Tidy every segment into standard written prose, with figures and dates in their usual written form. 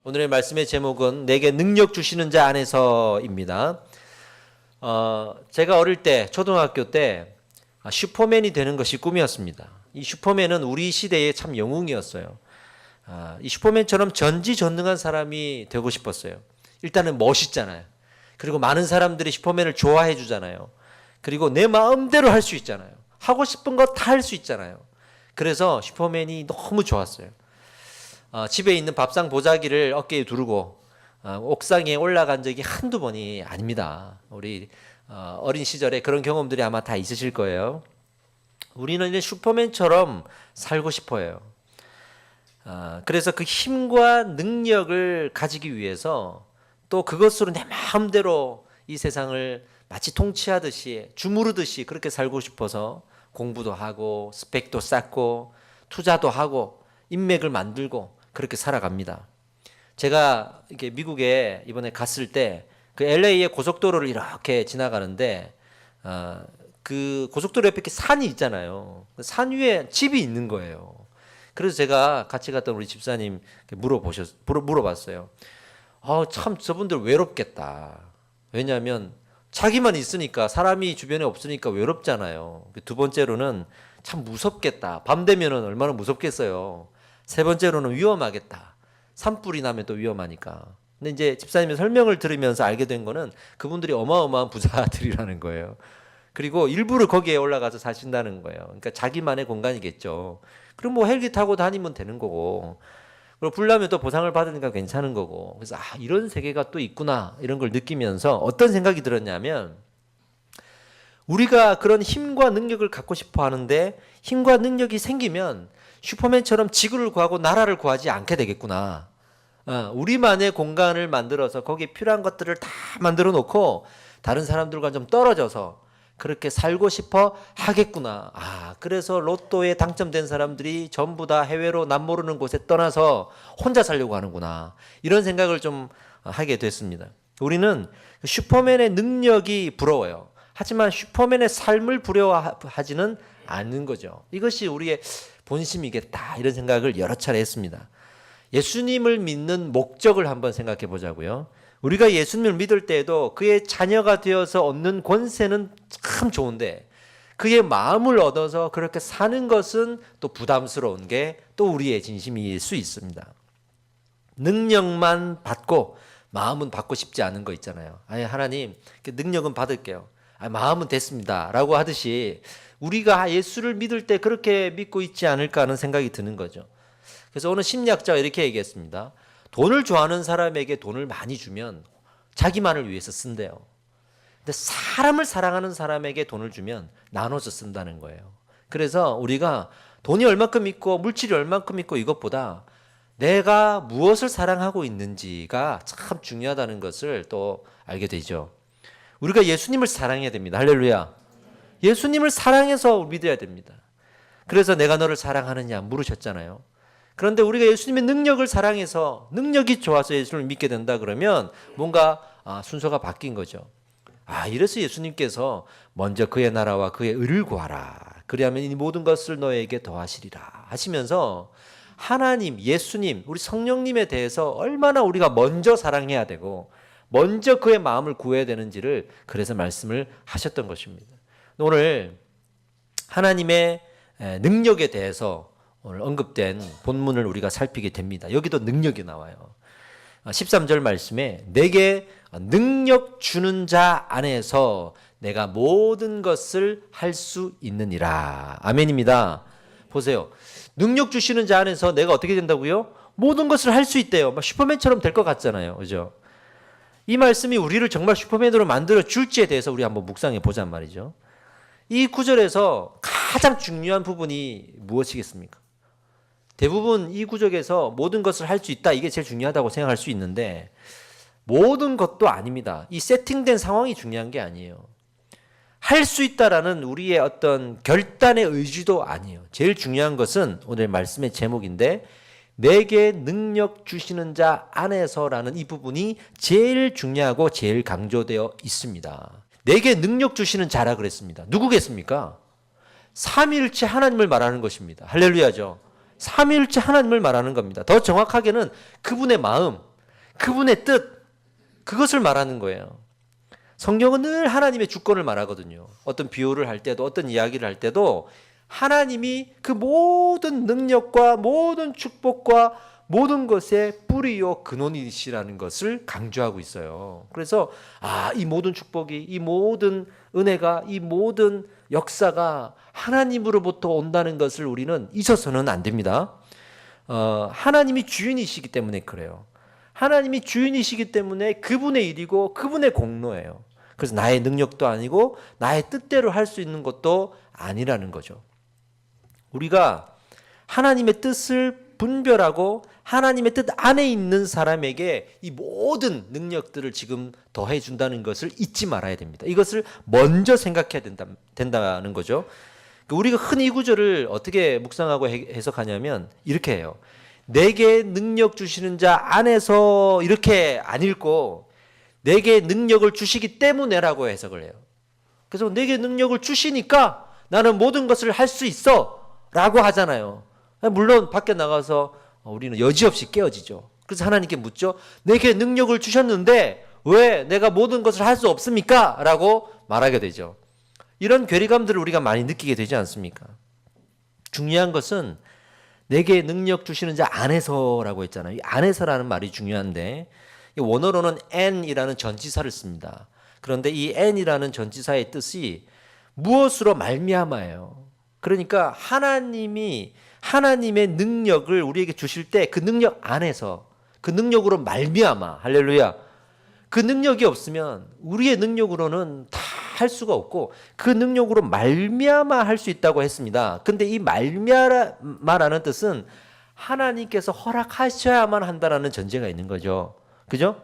오늘의 말씀의 제목은 내게 능력 주시는 자 안에서입니다. 제가 어릴 때 초등학교 때 슈퍼맨이 되는 것이 꿈이었습니다. 이 슈퍼맨은 우리 시대의 참 영웅이었어요. 이 슈퍼맨처럼 전지전능한 사람이 되고 싶었어요. 일단은 멋있잖아요. 그리고 많은 사람들이 슈퍼맨을 좋아해 주잖아요. 그리고 내 마음대로 할 수 있잖아요. 하고 싶은 거 다 할 수 있잖아요. 그래서 슈퍼맨이 너무 좋았어요. 집에 있는 밥상 보자기를 어깨에 두르고 옥상에 올라간 적이 한두 번이 아닙니다. 우리 어린 시절에 그런 경험들이 아마 다 있으실 거예요. 우리는 이제 슈퍼맨처럼 살고 싶어요. 그래서 그 힘과 능력을 가지기 위해서 또 그것으로 내 마음대로 이 세상을 마치 통치하듯이 주무르듯이 그렇게 살고 싶어서 공부도 하고 스펙도 쌓고 투자도 하고 인맥을 만들고 그렇게 살아갑니다. 제가 이렇게 미국에 이번에 갔을 때 그 LA의 고속도로를 이렇게 지나가는데 그 고속도로 옆에 이렇게 산이 있잖아요. 산 위에 집이 있는 거예요. 그래서 제가 같이 갔던 우리 집사님 물어봤어요. 참 저분들 외롭겠다. 왜냐하면 자기만 있으니까 사람이 주변에 없으니까 외롭잖아요. 두 번째로는 참 무섭겠다. 밤 되면은 얼마나 무섭겠어요. 세 번째로는 위험하겠다. 산불이 나면 또 위험하니까. 근데 이제 집사님의 설명을 들으면서 알게 된 거는 그분들이 어마어마한 부자들이라는 거예요. 그리고 일부러 거기에 올라가서 사신다는 거예요. 그러니까 자기만의 공간이겠죠. 그럼 뭐 헬기 타고 다니면 되는 거고. 그리고 불나면 또 보상을 받으니까 괜찮은 거고. 그래서 이런 세계가 또 있구나. 이런 걸 느끼면서 어떤 생각이 들었냐면 우리가 그런 힘과 능력을 갖고 싶어 하는데 힘과 능력이 생기면 슈퍼맨처럼 지구를 구하고 나라를 구하지 않게 되겠구나. 우리만의 공간을 만들어서 거기에 필요한 것들을 다 만들어 놓고 다른 사람들과 좀 떨어져서 그렇게 살고 싶어 하겠구나. 그래서 로또에 당첨된 사람들이 전부 다 해외로 남모르는 곳에 떠나서 혼자 살려고 하는구나. 이런 생각을 좀 하게 됐습니다. 우리는 슈퍼맨의 능력이 부러워요. 하지만 슈퍼맨의 삶을 부러워하지는 않는 거죠. 이것이 우리의 본심이겠다. 이런 생각을 여러 차례 했습니다. 예수님을 믿는 목적을 한번 생각해 보자고요. 우리가 예수님을 믿을 때에도 그의 자녀가 되어서 얻는 권세는 참 좋은데 그의 마음을 얻어서 그렇게 사는 것은 또 부담스러운 게 또 우리의 진심일 수 있습니다. 능력만 받고 마음은 받고 싶지 않은 거 있잖아요. 하나님 능력은 받을게요. 마음은 됐습니다. 라고 하듯이 우리가 예수를 믿을 때 그렇게 믿고 있지 않을까 하는 생각이 드는 거죠. 그래서 어느 심리학자가 이렇게 얘기했습니다. 돈을 좋아하는 사람에게 돈을 많이 주면 자기만을 위해서 쓴대요. 근데 사람을 사랑하는 사람에게 돈을 주면 나눠서 쓴다는 거예요. 그래서 우리가 돈이 얼마큼 있고 물질이 얼마큼 있고 이것보다 내가 무엇을 사랑하고 있는지가 참 중요하다는 것을 또 알게 되죠. 우리가 예수님을 사랑해야 됩니다. 할렐루야. 예수님을 사랑해서 믿어야 됩니다. 그래서 내가 너를 사랑하느냐 물으셨잖아요. 그런데 우리가 예수님의 능력을 사랑해서 능력이 좋아서 예수를 믿게 된다 그러면 뭔가 순서가 바뀐 거죠. 이래서 예수님께서 먼저 그의 나라와 그의 의를 구하라. 그리하면 이 모든 것을 너에게 더하시리라 하시면서 하나님, 예수님, 우리 성령님에 대해서 얼마나 우리가 먼저 사랑해야 되고 먼저 그의 마음을 구해야 되는지를 그래서 말씀을 하셨던 것입니다. 오늘 하나님의 능력에 대해서 오늘 언급된 본문을 우리가 살피게 됩니다. 여기도 능력이 나와요. 13절 말씀에 내게 능력 주는 자 안에서 내가 모든 것을 할 수 있느니라. 아멘입니다. 보세요. 능력 주시는 자 안에서 내가 어떻게 된다고요? 모든 것을 할 수 있대요. 막 슈퍼맨처럼 될 것 같잖아요. 그죠? 이 말씀이 우리를 정말 슈퍼맨으로 만들어 줄지에 대해서 우리 한번 묵상해 보자 말이죠. 이 구절에서 가장 중요한 부분이 무엇이겠습니까? 대부분 이 구절에서 모든 것을 할 수 있다. 이게 제일 중요하다고 생각할 수 있는데 모든 것도 아닙니다. 이 세팅된 상황이 중요한 게 아니에요. 할 수 있다라는 우리의 어떤 결단의 의지도 아니에요. 제일 중요한 것은 오늘 말씀의 제목인데 내게 능력 주시는 자 안에서라는 이 부분이 제일 중요하고 제일 강조되어 있습니다. 내게 능력 주시는 자라 그랬습니다. 누구겠습니까? 삼위일체 하나님을 말하는 것입니다. 할렐루야죠. 삼위일체 하나님을 말하는 겁니다. 더 정확하게는 그분의 마음, 그분의 뜻, 그것을 말하는 거예요. 성경은 늘 하나님의 주권을 말하거든요. 어떤 비유를 할 때도 어떤 이야기를 할 때도 하나님이 그 모든 능력과 모든 축복과 모든 것의 뿌리요 근원이시라는 것을 강조하고 있어요. 그래서 이 모든 축복이, 이 모든 은혜가, 이 모든 역사가 하나님으로부터 온다는 것을 우리는 잊어서는 안 됩니다. 하나님이 주인이시기 때문에 그래요. 하나님이 주인이시기 때문에 그분의 일이고 그분의 공로예요. 그래서 나의 능력도 아니고 나의 뜻대로 할 수 있는 것도 아니라는 거죠. 우리가 하나님의 뜻을 분별하고 하나님의 뜻 안에 있는 사람에게 이 모든 능력들을 지금 더해 준다는 것을 잊지 말아야 됩니다. 이것을 먼저 생각해야 된다는 거죠. 우리가 흔히 이 구절을 어떻게 묵상하고 해석하냐면 이렇게 해요. 내게 능력 주시는 자 안에서 이렇게 안 읽고 내게 능력을 주시기 때문에라고 해석을 해요. 그래서 내게 능력을 주시니까 나는 모든 것을 할 수 있어 라고 하잖아요. 물론 밖에 나가서 우리는 여지없이 깨어지죠. 그래서 하나님께 묻죠. 내게 능력을 주셨는데 왜 내가 모든 것을 할 수 없습니까? 라고 말하게 되죠. 이런 괴리감들을 우리가 많이 느끼게 되지 않습니까? 중요한 것은 내게 능력 주시는 자 안에서라고 했잖아요. 이 안에서라는 말이 중요한데 원어로는 and이라는 전치사를 씁니다. 그런데 이 and이라는 전치사의 뜻이 무엇으로 말미암아예요. 그러니까 하나님이 하나님의 능력을 우리에게 주실 때 그 능력 안에서 그 능력으로 말미암아 할렐루야. 그 능력이 없으면 우리의 능력으로는 다 할 수가 없고 그 능력으로 말미암아 할 수 있다고 했습니다. 근데 이 말미암아라는 뜻은 하나님께서 허락하셔야만 한다라는 전제가 있는 거죠. 그죠?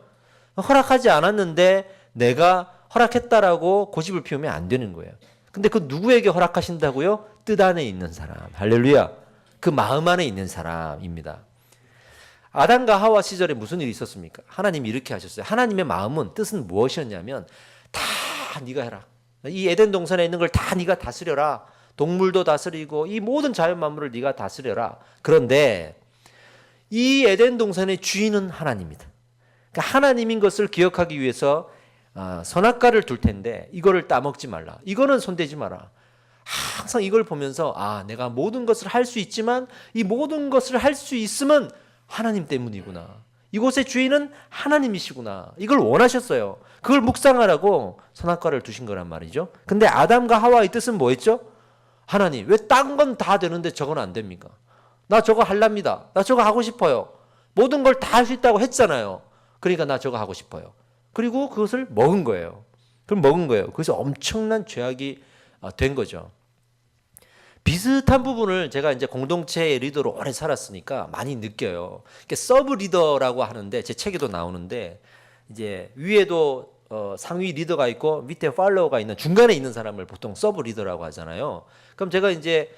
허락하지 않았는데 내가 허락했다라고 고집을 피우면 안 되는 거예요. 근데 그 누구에게 허락하신다고요? 뜻 안에 있는 사람. 할렐루야. 그 마음 안에 있는 사람입니다. 아담과 하와 시절에 무슨 일이 있었습니까? 하나님이 이렇게 하셨어요. 하나님의 마음은 뜻은 무엇이었냐면 다 네가 해라. 이 에덴 동산에 있는 걸 다 네가 다스려라. 동물도 다스리고 이 모든 자연 만물을 네가 다스려라. 그런데 이 에덴 동산의 주인은 하나님이다. 그러니까 하나님인 것을 기억하기 위해서 선악과를 둘 텐데 이거를 따먹지 말라. 이거는 손대지 마라. 항상 이걸 보면서 내가 모든 것을 할 수 있지만 이 모든 것을 할 수 있음은 하나님 때문이구나. 이곳의 주인은 하나님이시구나. 이걸 원하셨어요. 그걸 묵상하라고 선악과를 두신 거란 말이죠. 근데 아담과 하와의 뜻은 뭐였죠? 하나님, 왜 딴 건 다 되는데 저건 안 됩니까? 나 저거 할랍니다. 나 저거 하고 싶어요. 모든 걸 다 할 수 있다고 했잖아요. 그러니까 나 저거 하고 싶어요. 그리고 그것을 먹은 거예요. 그럼 먹은 거예요. 그래서 엄청난 죄악이 된 거죠. 비슷한 부분을 제가 이제 공동체의 리더로 오래 살았으니까 많이 느껴요. 서브 리더라고 하는데 제 책에도 나오는데 이제 위에도 상위 리더가 있고 밑에 팔로워가 있는 중간에 있는 사람을 보통 서브 리더라고 하잖아요. 그럼 제가 이제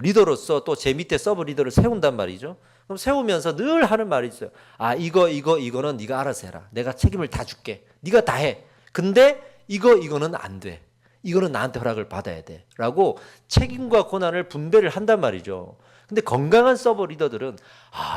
리더로서 또 제 밑에 서브 리더를 세운단 말이죠. 그럼 세우면서 늘 하는 말이 있어요. 이거는 네가 알아서 해라. 내가 책임을 다 줄게. 네가 다 해. 근데 이거는 안 돼. 이거는 나한테 허락을 받아야 돼. 라고 책임과 고난을 분배를 한단 말이죠. 근데 건강한 서버 리더들은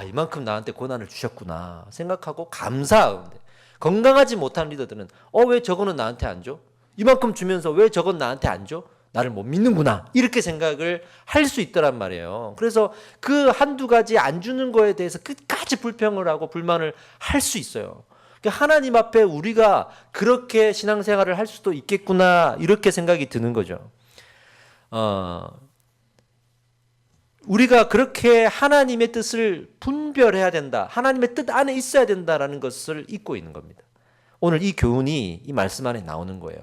이만큼 나한테 고난을 주셨구나 생각하고 감사하는데 건강하지 못한 리더들은 왜 저거는 나한테 안 줘? 이만큼 주면서 왜 저건 나한테 안 줘? 나를 못 믿는구나. 이렇게 생각을 할 수 있더란 말이에요. 그래서 그 한두 가지 안 주는 거에 대해서 끝까지 불평을 하고 불만을 할 수 있어요. 하나님 앞에 우리가 그렇게 신앙생활을 할 수도 있겠구나 이렇게 생각이 드는 거죠. 우리가 그렇게 하나님의 뜻을 분별해야 된다. 하나님의 뜻 안에 있어야 된다라는 것을 잊고 있는 겁니다. 오늘 이 교훈이 이 말씀 안에 나오는 거예요.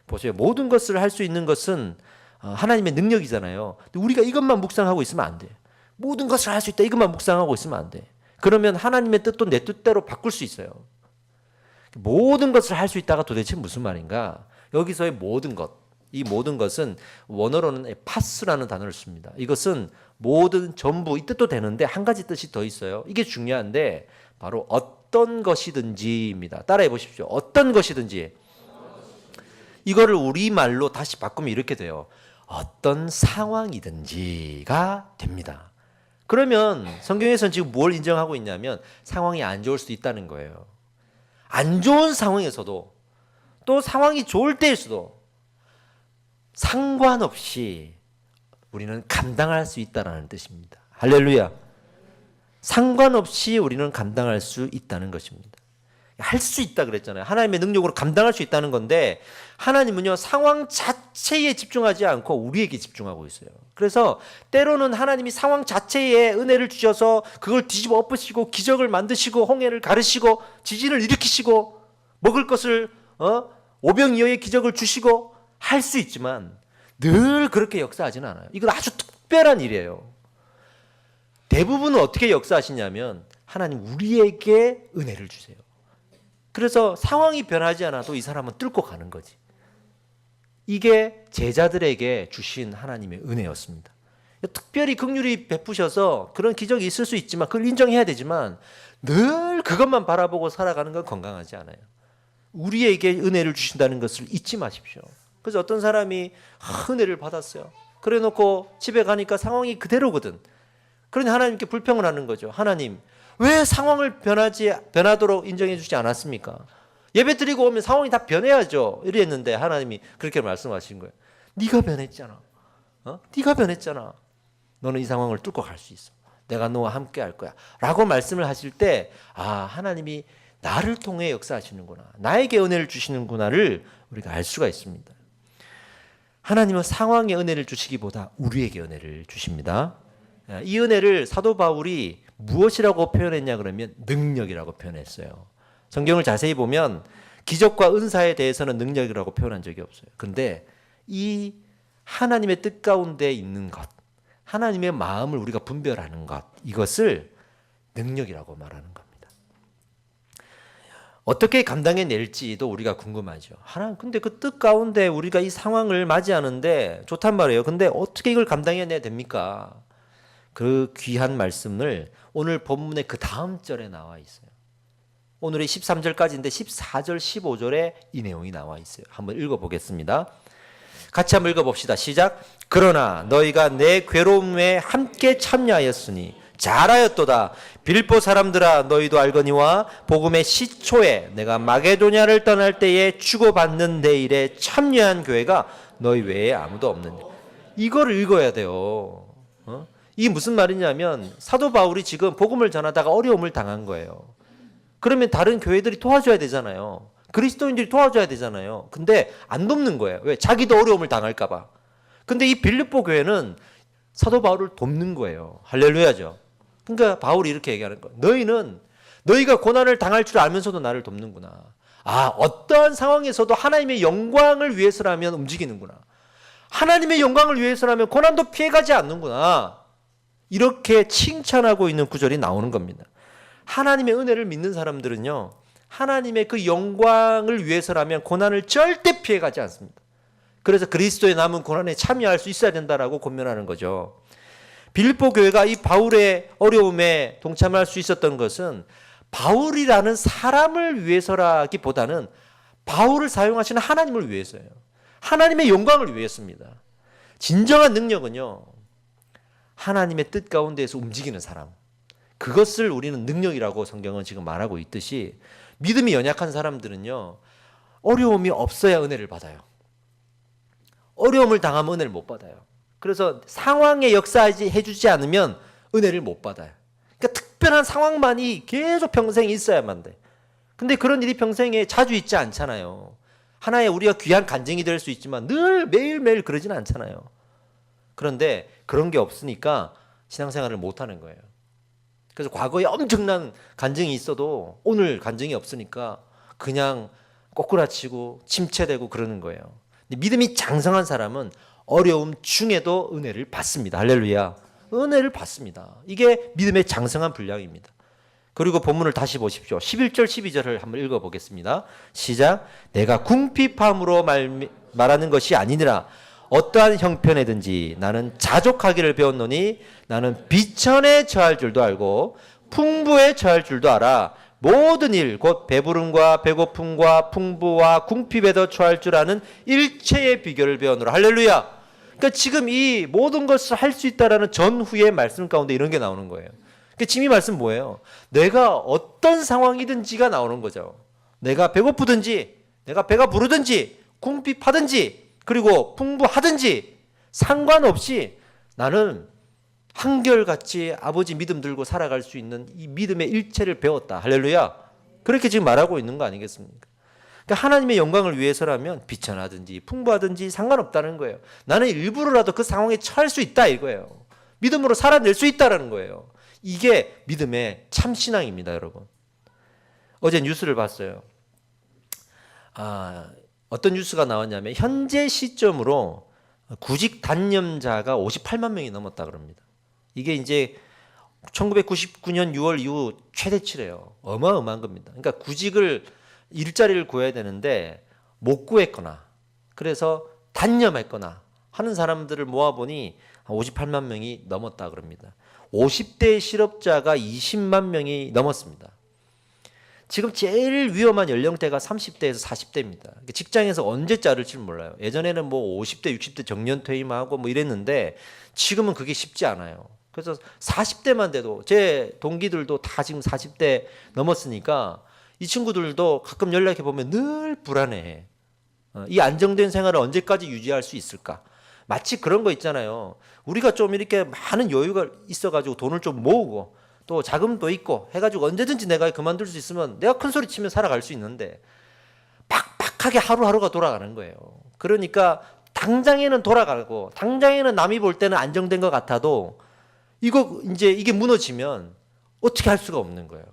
보세요. 모든 것을 할 수 있는 것은 하나님의 능력이잖아요. 근데 우리가 이것만 묵상하고 있으면 안 돼. 모든 것을 할 수 있다. 이것만 묵상하고 있으면 안 돼. 그러면 하나님의 뜻도 내 뜻대로 바꿀 수 있어요. 모든 것을 할 수 있다가 도대체 무슨 말인가? 여기서의 모든 것, 이 모든 것은 원어로는 파스라는 단어를 씁니다. 이것은 모든 전부 이 뜻도 되는데 한 가지 뜻이 더 있어요. 이게 중요한데 바로 어떤 것이든지입니다. 따라해 보십시오. 어떤 것이든지. 이거를 우리말로 다시 바꾸면 이렇게 돼요. 어떤 상황이든지가 됩니다. 그러면 성경에서는 지금 뭘 인정하고 있냐면 상황이 안 좋을 수도 있다는 거예요. 안 좋은 상황에서도 또 상황이 좋을 때일수도 상관없이 우리는 감당할 수 있다는 뜻입니다. 할렐루야. 상관없이 우리는 감당할 수 있다는 것입니다. 할 수 있다 그랬잖아요. 하나님의 능력으로 감당할 수 있다는 건데 하나님은요 상황 자체에 집중하지 않고 우리에게 집중하고 있어요. 그래서 때로는 하나님이 상황 자체에 은혜를 주셔서 그걸 뒤집어 엎으시고 기적을 만드시고 홍해를 가르시고 지진을 일으키시고 먹을 것을 오병이어의 기적을 주시고 할 수 있지만 늘 그렇게 역사하지는 않아요. 이건 아주 특별한 일이에요. 대부분은 어떻게 역사하시냐면 하나님 우리에게 은혜를 주세요. 그래서 상황이 변하지 않아도 이 사람은 뚫고 가는 거지. 이게 제자들에게 주신 하나님의 은혜였습니다. 특별히 긍휼히 베푸셔서 그런 기적이 있을 수 있지만 그걸 인정해야 되지만 늘 그것만 바라보고 살아가는 건 건강하지 않아요. 우리에게 은혜를 주신다는 것을 잊지 마십시오. 그래서 어떤 사람이 은혜를 받았어요. 그래 놓고 집에 가니까 상황이 그대로거든. 그러니 하나님께 불평을 하는 거죠. 하나님 왜 상황을 변하도록 인정해 주지 않았습니까? 예배 드리고 오면 상황이 다 변해야죠. 이랬는데 하나님이 그렇게 말씀하신 거예요. 네가 변했잖아. 네가 변했잖아. 너는 이 상황을 뚫고 갈 수 있어. 내가 너와 함께 할 거야. 라고 말씀을 하실 때 하나님이 나를 통해 역사하시는구나. 나에게 은혜를 주시는구나를 우리가 알 수가 있습니다. 하나님은 상황에 은혜를 주시기보다 우리에게 은혜를 주십니다. 이 은혜를 사도 바울이 무엇이라고 표현했냐 그러면 능력이라고 표현했어요. 성경을 자세히 보면 기적과 은사에 대해서는 능력이라고 표현한 적이 없어요. 근데 이 하나님의 뜻 가운데 있는 것, 하나님의 마음을 우리가 분별하는 것, 이것을 능력이라고 말하는 겁니다. 어떻게 감당해낼지도 우리가 궁금하죠. 하나님, 근데 그 뜻 가운데 우리가 이 상황을 맞이하는데 좋단 말이에요. 근데 어떻게 이걸 감당해내야 됩니까? 그 귀한 말씀을 오늘 본문의 그 다음 절에 나와 있어요. 오늘이 13절까지인데 14절, 15절에 이 내용이 나와 있어요. 한번 읽어보겠습니다. 같이 한번 읽어봅시다. 시작. 그러나 너희가 내 괴로움에 함께 참여하였으니 잘하였도다. 빌보 사람들아 너희도 알거니와 복음의 시초에 내가 마게도냐를 떠날 때에 주고받는 내 일에 참여한 교회가 너희 외에 아무도 없느냐. 이걸 읽어야 돼요. 이게 무슨 말이냐면 사도 바울이 지금 복음을 전하다가 어려움을 당한 거예요. 그러면 다른 교회들이 도와줘야 되잖아요. 그리스도인들이 도와줘야 되잖아요. 근데 안 돕는 거예요. 왜? 자기도 어려움을 당할까 봐. 근데 이 빌립보 교회는 사도 바울을 돕는 거예요. 할렐루야죠. 그러니까 바울이 이렇게 얘기하는 거예요. 너희가 고난을 당할 줄 알면서도 나를 돕는구나. 어떠한 상황에서도 하나님의 영광을 위해서라면 움직이는구나. 하나님의 영광을 위해서라면 고난도 피해가지 않는구나. 이렇게 칭찬하고 있는 구절이 나오는 겁니다. 하나님의 은혜를 믿는 사람들은요, 하나님의 그 영광을 위해서라면 고난을 절대 피해가지 않습니다. 그래서 그리스도의 남은 고난에 참여할 수 있어야 된다라고 권면하는 거죠. 빌립보 교회가 이 바울의 어려움에 동참할 수 있었던 것은 바울이라는 사람을 위해서라기보다는 바울을 사용하시는 하나님을 위해서예요. 하나님의 영광을 위해서입니다. 진정한 능력은요, 하나님의 뜻 가운데에서 움직이는 사람, 그것을 우리는 능력이라고 성경은 지금 말하고 있듯이 믿음이 연약한 사람들은요, 어려움이 없어야 은혜를 받아요. 어려움을 당하면 은혜를 못 받아요. 그래서 상황에 역사해 주지 않으면 은혜를 못 받아요. 그러니까 특별한 상황만이 계속 평생에 있어야만 돼. 근데 그런 일이 평생에 자주 있지 않잖아요. 하나의 우리가 귀한 간증이 될 수 있지만 늘 매일매일 그러지는 않잖아요. 그런데 그런 게 없으니까 신앙생활을 못하는 거예요. 그래서 과거에 엄청난 간증이 있어도 오늘 간증이 없으니까 그냥 꼬꾸라치고 침체되고 그러는 거예요. 근데 믿음이 장성한 사람은 어려움 중에도 은혜를 받습니다. 할렐루야. 은혜를 받습니다. 이게 믿음의 장성한 분량입니다. 그리고 본문을 다시 보십시오. 11절 12절을 한번 읽어보겠습니다. 시작. 내가 궁핍함으로 말하는 것이 아니니라. 어떠한 형편에든지 나는 자족하기를 배웠노니 나는 비천에 처할 줄도 알고 풍부에 처할 줄도 알아. 모든 일 곧 배부름과 배고픔과 풍부와 궁핍에도 처할 줄 아는 일체의 비결을 배우노라. 할렐루야. 그러니까 지금 이 모든 것을 할 수 있다라는 전후의 말씀 가운데 이런 게 나오는 거예요. 그러니까 지금 이 말씀 뭐예요? 내가 어떤 상황이든지가 나오는 거죠. 내가 배고프든지 내가 배가 부르든지 궁핍하든지 그리고 풍부하든지 상관없이 나는 한결같이 아버지 믿음 들고 살아갈 수 있는 이 믿음의 일체를 배웠다. 할렐루야. 그렇게 지금 말하고 있는 거 아니겠습니까? 그러니까 하나님의 영광을 위해서라면 비천하든지 풍부하든지 상관없다는 거예요. 나는 일부러라도 그 상황에 처할 수 있다 이거예요. 믿음으로 살아낼 수 있다는 거예요. 이게 믿음의 참신앙입니다, 여러분. 어제 뉴스를 봤어요. 어떤 뉴스가 나왔냐면 현재 시점으로 구직 단념자가 58만 명이 넘었다 그럽니다. 이게 이제 1999년 6월 이후 최대치래요. 어마어마한 겁니다. 그러니까 구직을 일자리를 구해야 되는데 못 구했거나 그래서 단념했거나 하는 사람들을 모아보니 58만 명이 넘었다 그럽니다. 50대 실업자가 20만 명이 넘었습니다. 지금 제일 위험한 연령대가 30대에서 40대입니다. 직장에서 언제 자를지 몰라요. 예전에는 뭐 50대, 60대 정년 퇴임하고 뭐 이랬는데 지금은 그게 쉽지 않아요. 그래서 40대만 돼도 제 동기들도 다 지금 40대 넘었으니까 이 친구들도 가끔 연락해 보면 늘 불안해해. 이 안정된 생활을 언제까지 유지할 수 있을까? 마치 그런 거 있잖아요. 우리가 좀 이렇게 많은 여유가 있어가지고 돈을 좀 모으고 또 자금도 있고 해가지고 언제든지 내가 그만둘 수 있으면 내가 큰 소리 치면 살아갈 수 있는데 팍팍하게 하루하루가 돌아가는 거예요. 그러니까 당장에는 돌아가고 당장에는 남이 볼 때는 안정된 것 같아도 이거 이제 이게 무너지면 어떻게 할 수가 없는 거예요.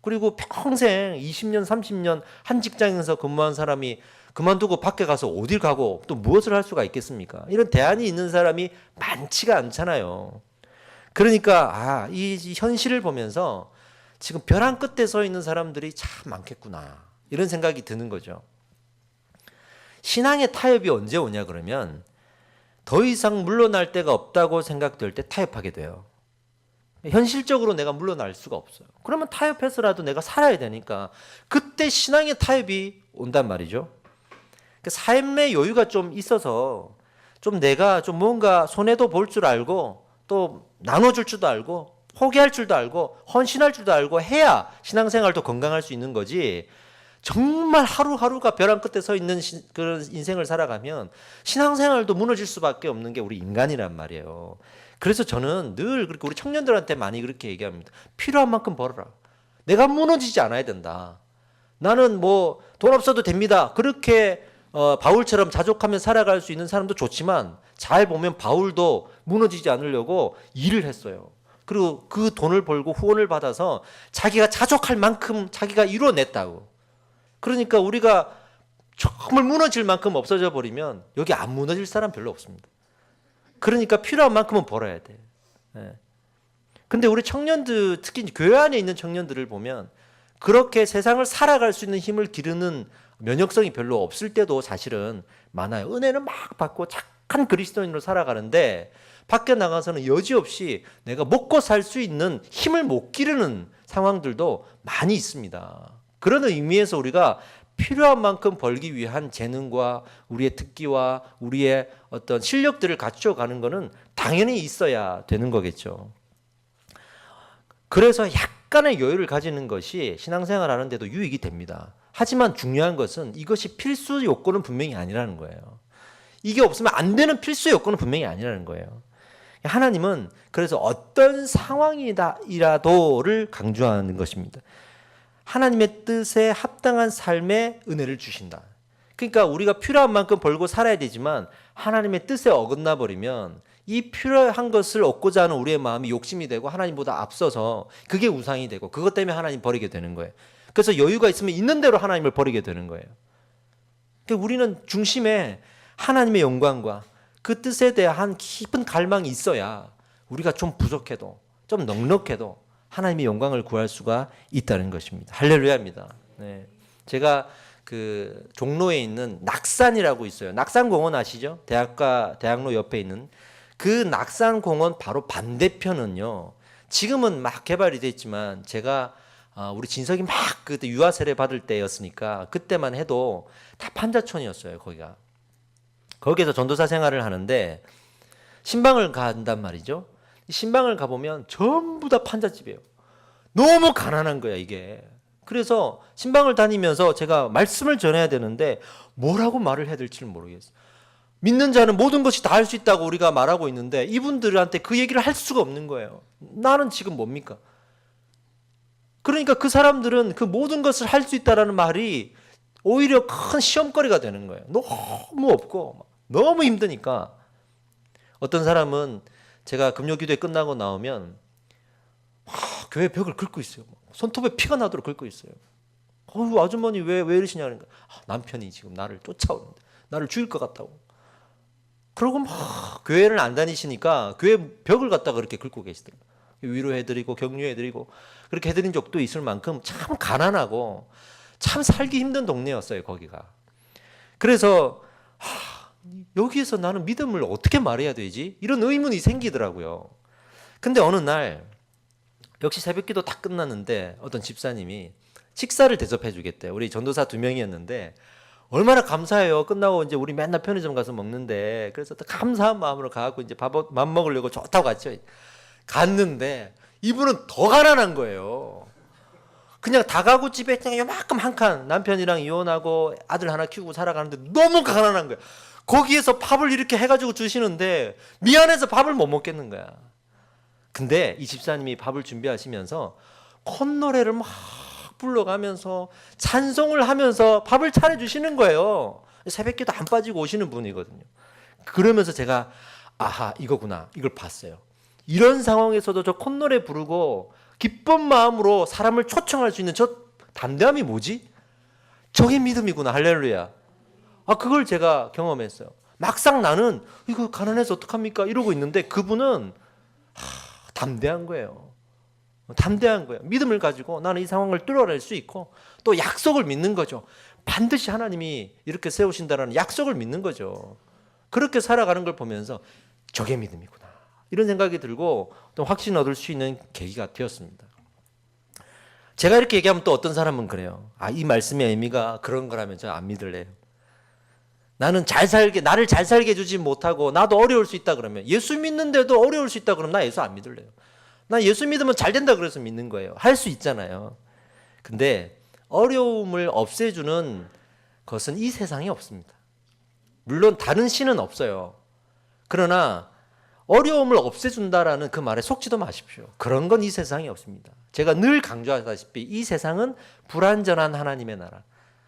그리고 평생 20년, 30년 한 직장에서 근무한 사람이 그만두고 밖에 가서 어딜 가고 또 무엇을 할 수가 있겠습니까? 이런 대안이 있는 사람이 많지가 않잖아요. 그러니까 이 현실을 보면서 지금 벼랑 끝에 서 있는 사람들이 참 많겠구나 이런 생각이 드는 거죠. 신앙의 타협이 언제 오냐 그러면 더 이상 물러날 데가 없다고 생각될 때 타협하게 돼요. 현실적으로 내가 물러날 수가 없어요. 그러면 타협해서라도 내가 살아야 되니까 그때 신앙의 타협이 온단 말이죠. 삶의 여유가 좀 있어서 좀 내가 좀 뭔가 손해도 볼 줄 알고 또 나눠줄 줄도 알고 포기할 줄도 알고 헌신할 줄도 알고 해야 신앙생활도 건강할 수 있는 거지. 정말 하루하루가 벼랑 끝에 서 있는 그런 인생을 살아가면 신앙생활도 무너질 수밖에 없는 게 우리 인간이란 말이에요. 그래서 저는 늘 그렇게 우리 청년들한테 많이 그렇게 얘기합니다. 필요한 만큼 벌어라. 내가 무너지지 않아야 된다. 나는 뭐 돈 없어도 됩니다. 그렇게 바울처럼 자족하며 살아갈 수 있는 사람도 좋지만 잘 보면 바울도 무너지지 않으려고 일을 했어요. 그리고 그 돈을 벌고 후원을 받아서 자기가 자족할 만큼 자기가 이뤄냈다고. 그러니까 우리가 정말 무너질 만큼 없어져 버리면 여기 안 무너질 사람 별로 없습니다. 그러니까 필요한 만큼은 벌어야 돼. 근데 우리 청년들, 특히 교회 안에 있는 청년들을 보면 그렇게 세상을 살아갈 수 있는 힘을 기르는 면역성이 별로 없을 때도 사실은 많아요. 은혜는 막 받고 착한 그리스도인으로 살아가는데 밖에 나가서는 여지없이 내가 먹고 살 수 있는 힘을 못 기르는 상황들도 많이 있습니다. 그런 의미에서 우리가 필요한 만큼 벌기 위한 재능과 우리의 특기와 우리의 어떤 실력들을 갖춰가는 것은 당연히 있어야 되는 거겠죠. 그래서 약간의 여유를 가지는 것이 신앙생활 하는데도 유익이 됩니다. 하지만 중요한 것은 이것이 필수 요건은 분명히 아니라는 거예요. 이게 없으면 안 되는 필수 요건은 분명히 아니라는 거예요. 하나님은 그래서 어떤 상황이라도를 강조하는 것입니다. 하나님의 뜻에 합당한 삶의 은혜를 주신다. 그러니까 우리가 필요한 만큼 벌고 살아야 되지만 하나님의 뜻에 어긋나 버리면 이 필요한 것을 얻고자 하는 우리의 마음이 욕심이 되고 하나님보다 앞서서 그게 우상이 되고 그것 때문에 하나님 버리게 되는 거예요. 그래서 여유가 있으면 있는 대로 하나님을 버리게 되는 거예요. 그러니까 우리는 중심에 하나님의 영광과 그 뜻에 대한 깊은 갈망이 있어야 우리가 좀 부족해도 좀 넉넉해도 하나님의 영광을 구할 수가 있다는 것입니다. 할렐루야입니다. 네. 제가 그 종로에 있는 낙산이라고 있어요. 낙산공원 아시죠? 대학로 옆에 있는 그 낙산공원 바로 반대편은요. 지금은 막 개발이 됐지만 제가 우리 진석이 막 그때 유아 세례 받을 때였으니까 그때만 해도 다 판자촌이었어요. 거기가. 거기에서 전도사 생활을 하는데 신방을 간단 말이죠. 신방을 가보면 전부 다 판잣집이에요. 너무 가난한 거야 이게. 그래서 신방을 다니면서 제가 말씀을 전해야 되는데 뭐라고 말을 해야 될지는 모르겠어요. 믿는 자는 모든 것이 다 할 수 있다고 우리가 말하고 있는데 이분들한테 그 얘기를 할 수가 없는 거예요. 나는 지금 뭡니까? 그러니까 그 사람들은 그 모든 것을 할 수 있다라는 말이 오히려 큰 시험거리가 되는 거예요. 너무 없고 너무 힘드니까. 어떤 사람은 제가 금요기도회 끝나고 나오면 교회 벽을 긁고 있어요. 손톱에 피가 나도록 긁고 있어요. 아주머니 왜 이러시냐 그러니까 남편이 지금 나를 쫓아오는데 나를 죽일 것 같다고. 그러고 막 교회를 안 다니시니까 교회 벽을 갖다가 그렇게 긁고 계시더라고요. 위로해드리고 격려해드리고 그렇게 해드린 적도 있을 만큼 참 가난하고 참 살기 힘든 동네였어요, 거기가. 그래서 여기에서 나는 믿음을 어떻게 말해야 되지? 이런 의문이 생기더라고요. 근데 어느 날 역시 새벽기도 다 끝났는데 어떤 집사님이 식사를 대접해 주겠대요. 우리 전도사 2명이었는데 얼마나 감사해요. 끝나고 이제 우리 맨날 편의점 가서 먹는데 그래서 또 감사한 마음으로 가고 이제 밥 먹으려고 좋다고 갔죠. 갔는데 이분은 더 가난한 거예요. 그냥 다가구집에 그냥 요만큼 한 칸, 남편이랑 이혼하고 아들 하나 키우고 살아가는데 너무 가난한 거야. 거기에서 밥을 이렇게 해가지고 주시는데 미안해서 밥을 못 먹겠는 거야. 근데 이 집사님이 밥을 준비하시면서 콧노래를 막 불러가면서 찬송을 하면서 밥을 차려주시는 거예요. 새벽기도 안 빠지고 오시는 분이거든요. 그러면서 제가 아하, 이거구나, 이걸 봤어요. 이런 상황에서도 저 콧노래 부르고 기쁜 마음으로 사람을 초청할 수 있는 저 담대함이 뭐지? 저게 믿음이구나. 할렐루야. 그걸 제가 경험했어요. 막상 나는 이거 가난해서 어떡합니까? 이러고 있는데 그분은 담대한 거예요. 담대한 거예요. 믿음을 가지고 나는 이 상황을 뚫어낼 수 있고 또 약속을 믿는 거죠. 반드시 하나님이 이렇게 세우신다는 약속을 믿는 거죠. 그렇게 살아가는 걸 보면서 저게 믿음이구나, 이런 생각이 들고 또 확신 얻을 수 있는 계기가 되었습니다. 제가 이렇게 얘기하면 또 어떤 사람은 그래요. 이 말씀의 의미가 그런 거라면 저 안 믿을래요. 나를 잘 살게 해주지 못하고 나도 어려울 수 있다 그러면, 예수 믿는데도 어려울 수 있다 그러면 나 예수 안 믿을래요. 나 예수 믿으면 잘 된다 그래서 믿는 거예요. 할 수 있잖아요. 근데 어려움을 없애주는 것은 이 세상에 없습니다. 물론 다른 신은 없어요. 그러나 어려움을 없애준다라는 그 말에 속지도 마십시오. 그런 건 이 세상에 없습니다. 제가 늘 강조하다시피 이 세상은 불완전한 하나님의 나라,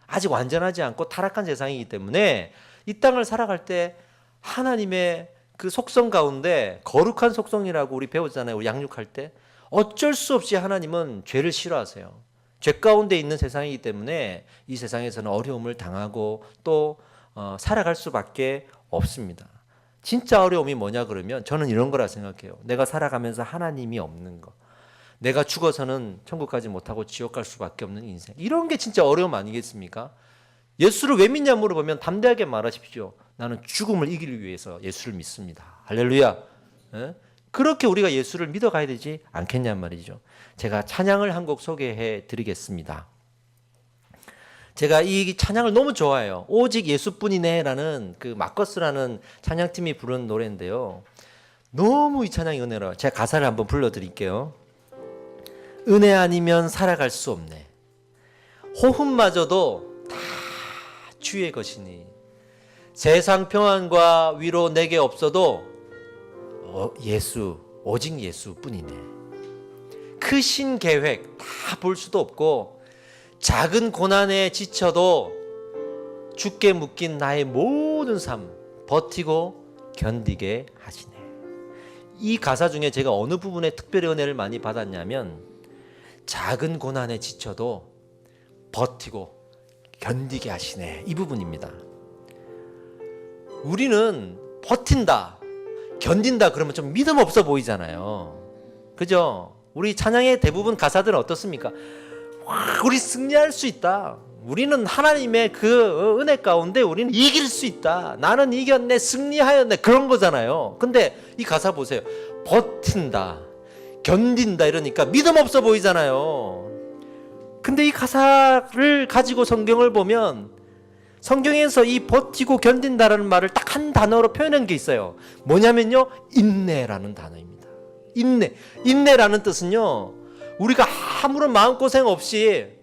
아직 완전하지 않고 타락한 세상이기 때문에 이 땅을 살아갈 때 하나님의 그 속성 가운데 거룩한 속성이라고 우리 배우잖아요. 우리 양육할 때 어쩔 수 없이 하나님은 죄를 싫어하세요. 죄 가운데 있는 세상이기 때문에 이 세상에서는 어려움을 당하고 또 살아갈 수밖에 없습니다. 진짜 어려움이 뭐냐 그러면 저는 이런 거라 생각해요. 내가 살아가면서 하나님이 없는 거, 내가 죽어서는 천국 가지 못하고 지옥 갈 수밖에 없는 인생, 이런 게 진짜 어려움 아니겠습니까? 예수를 왜 믿냐 물어보면 담대하게 말하십시오. 나는 죽음을 이기기 위해서 예수를 믿습니다. 할렐루야. 그렇게 우리가 예수를 믿어가야 되지 않겠냔 말이죠. 제가 찬양을 한 곡 소개해 드리겠습니다. 제가 이 찬양을 너무 좋아해요. 오직 예수뿐이네 라는 그 마커스라는 찬양팀이 부른 노래인데요. 너무 이 찬양이 은혜로워요. 제가 가사를 한번 불러드릴게요. 은혜 아니면 살아갈 수 없네. 호흡마저도 다 주의 것이니 세상 평안과 위로 내게 없어도 예수, 오직 예수뿐이네. 크신 계획 다 볼 수도 없고 작은 고난에 지쳐도 주께 묶인 나의 모든 삶 버티고 견디게 하시네. 이 가사 중에 제가 어느 부분에 특별히 은혜를 많이 받았냐면 작은 고난에 지쳐도 버티고 견디게 하시네, 이 부분입니다. 우리는 버틴다, 견딘다 그러면 좀 믿음 없어 보이잖아요. 그죠? 우리 찬양의 대부분 가사들은 어떻습니까? 우리 승리할 수 있다. 우리는 하나님의 그 은혜 가운데 우리는 이길 수 있다. 나는 이겼네, 승리하였네, 그런 거잖아요. 근데 이 가사 보세요. 버틴다, 견딘다 이러니까 믿음 없어 보이잖아요. 근데 이 가사를 가지고 성경을 보면 성경에서 이 버티고 견딘다라는 말을 딱 한 단어로 표현한 게 있어요. 뭐냐면요, 인내라는 단어입니다. 인내라는 뜻은요, 우리가 아무런 마음고생 없이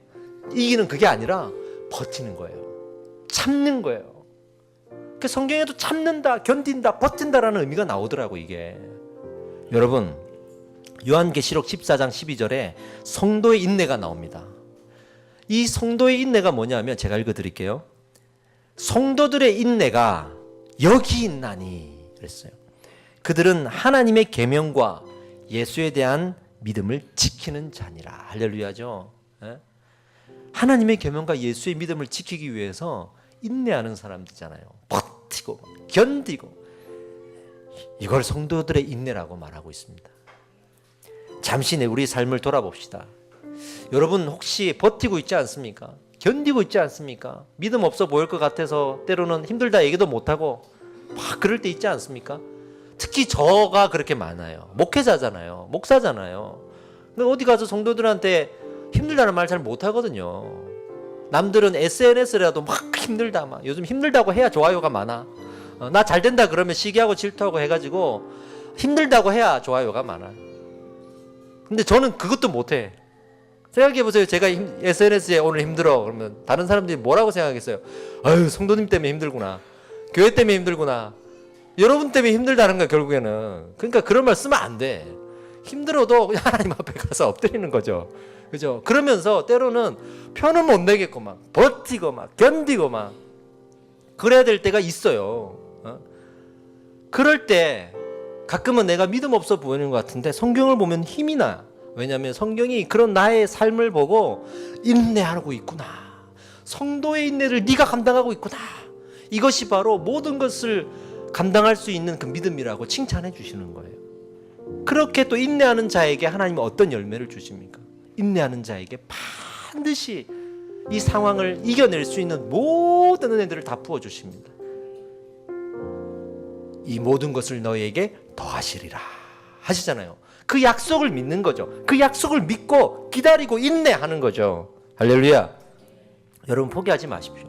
이기는 그게 아니라 버티는 거예요. 참는 거예요. 그 성경에도 참는다, 견딘다, 버틴다라는 의미가 나오더라고 이게. 여러분, 요한계시록 14장 12절에 성도의 인내가 나옵니다. 이 성도의 인내가 뭐냐면 제가 읽어드릴게요. 성도들의 인내가 여기 있나니 그랬어요. 그들은 하나님의 계명과 예수에 대한 믿음을 지키는 자니라. 할렐루야죠. 하나님의 계명과 예수의 믿음을 지키기 위해서 인내하는 사람들이잖아요. 버티고 견디고, 이걸 성도들의 인내라고 말하고 있습니다. 잠시 우리 삶을 돌아봅시다. 여러분 혹시 버티고 있지 않습니까? 견디고 있지 않습니까? 믿음 없어 보일 것 같아서 때로는 힘들다 얘기도 못하고 막 그럴 때 있지 않습니까? 특히 저가 그렇게 많아요. 목회자잖아요. 목사잖아요. 근데 어디 가서 성도들한테 힘들다는 말 잘 못하거든요. 남들은 SNS라도 막 힘들다, 막 요즘 힘들다고 해야 좋아요가 많아. 나 잘 된다 그러면 시기하고 질투하고 해가지고 힘들다고 해야 좋아요가 많아. 근데 저는 그것도 못해. 생각해보세요. 제가 SNS에 오늘 힘들어 그러면 다른 사람들이 뭐라고 생각하겠어요? 아유, 성도님 때문에 힘들구나, 교회 때문에 힘들구나, 여러분 때문에 힘들다는 거야 결국에는. 그러니까 그런 말 쓰면 안 돼. 힘들어도 그냥 하나님 앞에 가서 엎드리는 거죠. 그죠? 그러면서 때로는 편은 못 내겠고 막 버티고 막 견디고 막 그래야 될 때가 있어요. 그럴 때 가끔은 내가 믿음 없어 보이는 것 같은데 성경을 보면 힘이 나. 왜냐하면 성경이 그런 나의 삶을 보고 인내하고 있구나, 성도의 인내를 네가 감당하고 있구나, 이것이 바로 모든 것을 감당할 수 있는 그 믿음이라고 칭찬해 주시는 거예요. 그렇게 또 인내하는 자에게 하나님은 어떤 열매를 주십니까? 인내하는 자에게 반드시 이 상황을 이겨낼 수 있는 모든 은혜들을 다 부어주십니다. 이 모든 것을 너희에게 더하시리라 하시잖아요. 그 약속을 믿는 거죠. 그 약속을 믿고 기다리고 인내하는 거죠. 할렐루야. 여러분 포기하지 마십시오.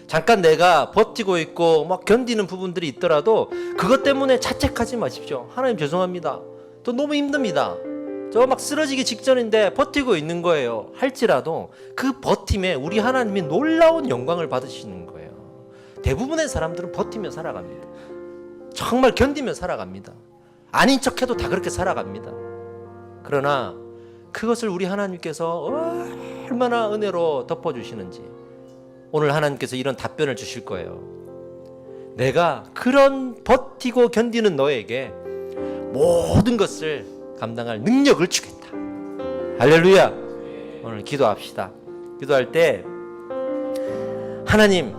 잠깐 내가 버티고 있고 막 견디는 부분들이 있더라도 그것 때문에 자책하지 마십시오. 하나님 죄송합니다, 또 너무 힘듭니다, 저 막 쓰러지기 직전인데 버티고 있는 거예요 할지라도 그 버팀에 우리 하나님이 놀라운 영광을 받으시는 거예요. 대부분의 사람들은 버티며 살아갑니다. 정말 견디며 살아갑니다. 아닌 척해도 다 그렇게 살아갑니다. 그러나 그것을 우리 하나님께서 얼마나 은혜로 덮어주시는지 오늘 하나님께서 이런 답변을 주실 거예요. 내가 그런 버티고 견디는 너에게 모든 것을 감당할 능력을 주겠다. 할렐루야. 오늘 기도합시다. 기도할 때 하나님,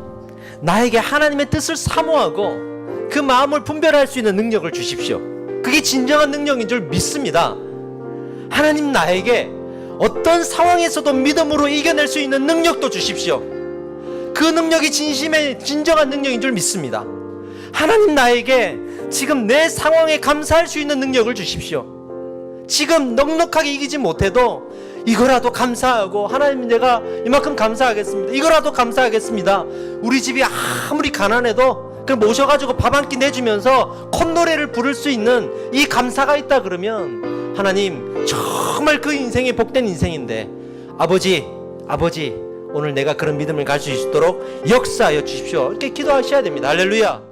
나에게 하나님의 뜻을 사모하고 그 마음을 분별할 수 있는 능력을 주십시오. 그게 진정한 능력인 줄 믿습니다. 하나님, 나에게 어떤 상황에서도 믿음으로 이겨낼 수 있는 능력도 주십시오. 그 능력이 진정한 능력인 줄 믿습니다. 하나님, 나에게 지금 내 상황에 감사할 수 있는 능력을 주십시오. 지금 넉넉하게 이기지 못해도 이거라도 감사하고, 하나님 내가 이만큼 감사하겠습니다, 이거라도 감사하겠습니다. 우리 집이 아무리 가난해도 그걸 모셔가지고 밥 한 끼 내주면서 콧노래를 부를 수 있는 이 감사가 있다 그러면 하나님 정말 그 인생이 복된 인생인데, 아버지 오늘 내가 그런 믿음을 갈 수 있도록 역사하여 주십시오. 이렇게 기도하셔야 됩니다. 할렐루야.